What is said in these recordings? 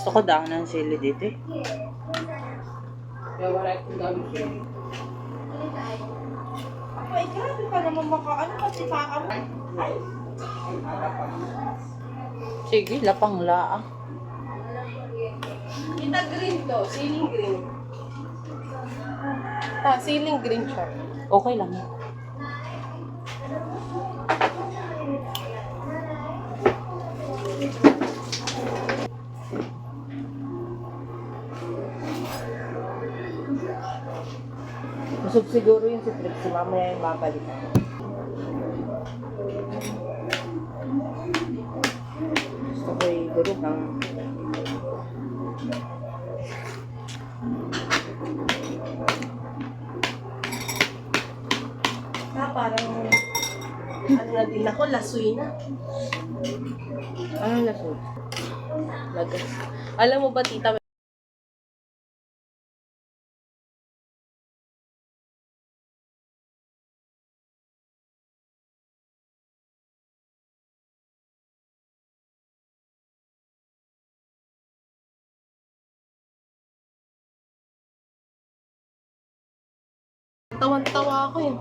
Gusto ko dahon ng sili dito eh. Kaya wala itong dami siya. Ay, grabe ka naman ano kasi paka mo. Sige, lapang laang. Kita green to, ceiling green. Ceiling green siya. Okay lang. Busog siguro yung si Trixie, mamaya yung babalikan. Gusto ko yung durog ang... Parang ano na din ako, lasoy na. Anong laso? Lagas. Alam mo ba, tita, tawan-tawa ako eh.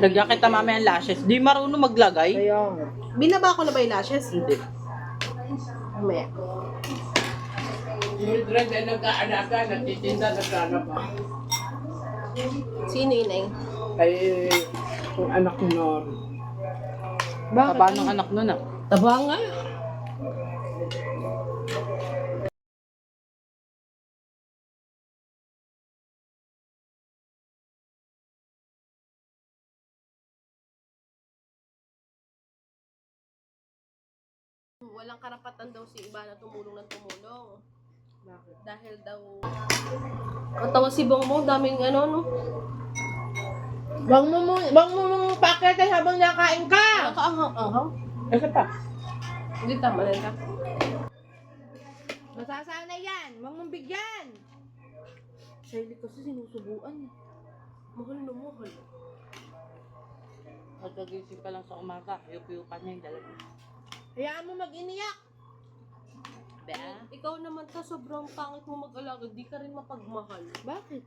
Lagyan kita mamaya ang lashes. Di marunong maglagay. Kaya nga. Binaba ko na ba yung lashes? Hindi. Mamaya. Mildred ay nag-aalaga, nagtitinda, nagkana pa. Sino yun eh? Ay, kung anak ni Nor. Taba ng anak nun ah. Taba nga. Walang karapatan daw si iba na tumulong ng tumulong. Bakit? Dahil daw... Katawa si Bongmo, daming ano, no? Wag mo mong pakete habang nakain ka! Nakakaanghang-anghang. Asa pa? Hindi tama na ka. Masasanay yan! Wag mong bigyan! Shelly kasi sinusubuan. Mahal na mahal. Pagkagising pa lang sa umaga, yup-yupan niya yung dalawa. Hayaan mo mag-iniyak! Ikaw naman ta, sobrang pangit mo mag-alaga, di ka rin mapagmahal. Bakit?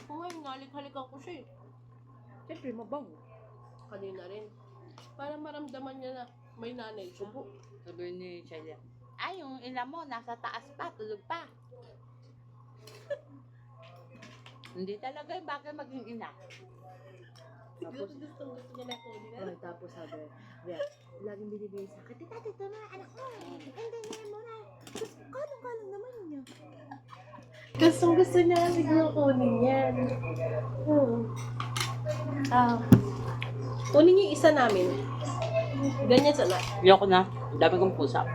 Kung ngayon, halik-halikan ko siya eh. Siyempre, mabango. Kanina rin. Para maramdaman niya na may nanay siya. Sabi ni Shelia, ay, yung ina mo, nasa taas pa, tulog pa. Hindi talaga yung bagay maging ina. Siguro gusto niya na kunin na. Tapos sabi, laging binibigay sa akin, tita, ito na, anak mo. Hindi na mo na. Tapos, kalang naman niya. Gusto niya siguro kunin yan. Kunin niyo yung isa namin. Ganyan sana. Ayoko na, ang dami kong pusa.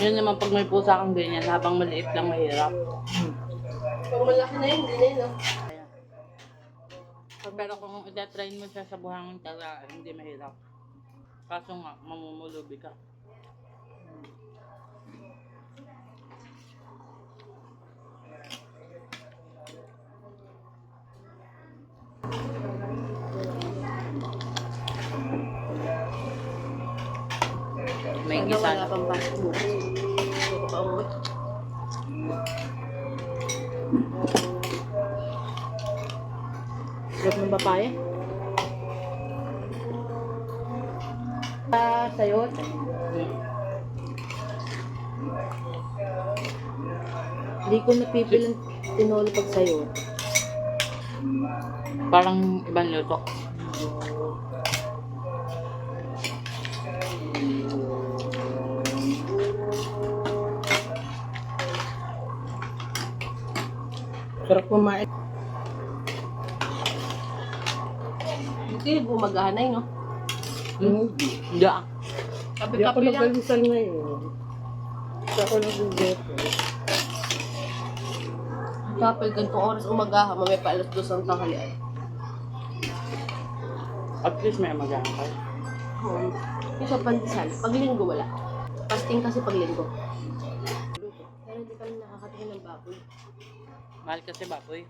Yun naman pag may pusa kang ganyan, habang maliit lang mahirap. Pag malaki na yun, hindi na yun. No? Pero kung itatrain mo siya sa buhangin talaga, hindi mahirap. Kaso nga, mamumulubi ka. May Sana gisa wala pang pasok mo. Ayoko pa umuwi. Sarap ng papaya. Sayot. Hindi ko napipilang tinolo pag sayot. parang ibang luto. Sarap kumain. Hindi, bumagahanay, no? Hindi ah. Hindi ako Kape-kape lang. nagalisal ngayon. Hindi ako nag-ugeto. Kapag ganitong oras umagaha, mamaya pa alas 2 ang tanghalian. At least may magahan kayo. Yung sa pandesal, pag linggo wala. Fasting kasi pag linggo. Pero hindi kami nakakatingin ng baboy. Mahal kasi baboy.